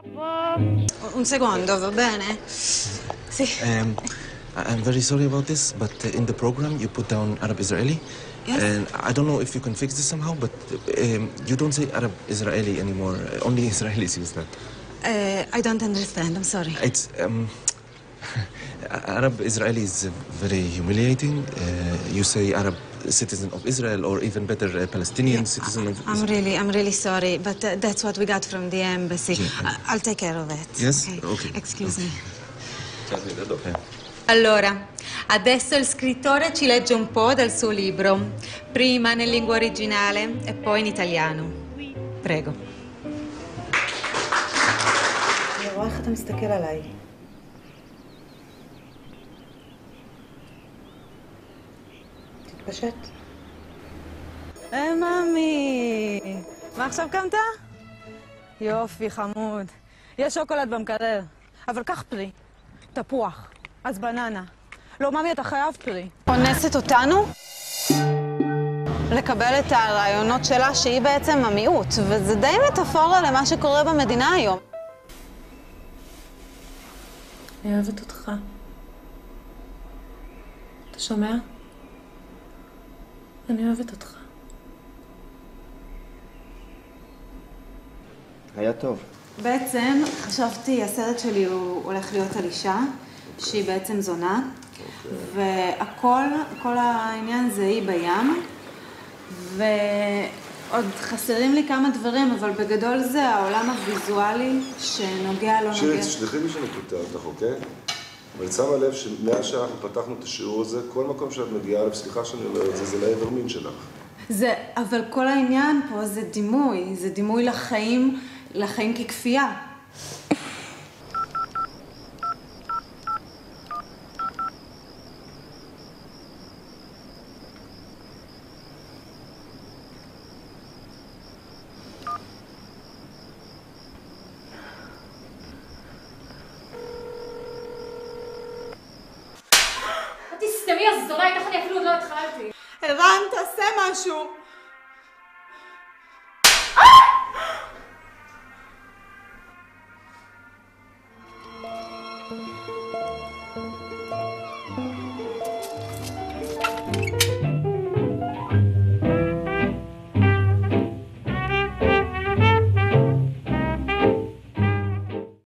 Un secondo, va bene? Sì. I'm very sorry about this, but in the program you put down Arab Israeli. Yes. And I don't know if you can fix this somehow, but you don't say Arab Israeli anymore. Only Israelis use that. I don't understand, I'm sorry. It's Arab Israeli is very humiliating. You say Arab citizen of Israel, or even better, Palestinian citizen of Israel. I'm really sorry, but that's what we got from the embassy. Yeah. I'll take care of it. Yes? Okay. Excuse me. Allora, adesso il scrittore ci legge un po' dal suo libro, prima nel lingua originale e poi in italiano. Prego. אני רואה איך אתה מסתכל עליי. תתפשט. מאמי, מה עכשיו קמת? יופי, חמוד. יש שוקולד במקרר, אבל קח פרי. תפוח, אז בננה. לא, מאמי, אתה חייב פרי. אונסת אותנו? לקבל את הרעיונות שלה שהיא בעצם המיעוט, וזה די מטאפורה למה שקורה במדינה היום. אני אוהבת אותך. אתה שומע? אני אוהבת אותך. היה טוב. בעצם חשבתי, הסרט שלי הוא הולך להיות על אישה, שהיא בעצם זונה, והכל, כל העניין זה היא בים, ועוד חסרים לי כמה דברים, אבל בגדול זה העולם הוויזואלי שנוגע לא נוגע. שירי, תשלחי לי שאני קוטע אותך, אוקיי? אבל שמה לב שמאז שאנחנו פתחנו את השיעור הזה, כל מקום שאת מגיעה אליו, סליחה שאני אומר את זה, זה לעבר מין שלך. אבל כל העניין פה זה דימוי לחיים ככפייה. תסתמי הזונה, איתך אני אפילו עוד לא התחלתי. ערן, תעשה משהו.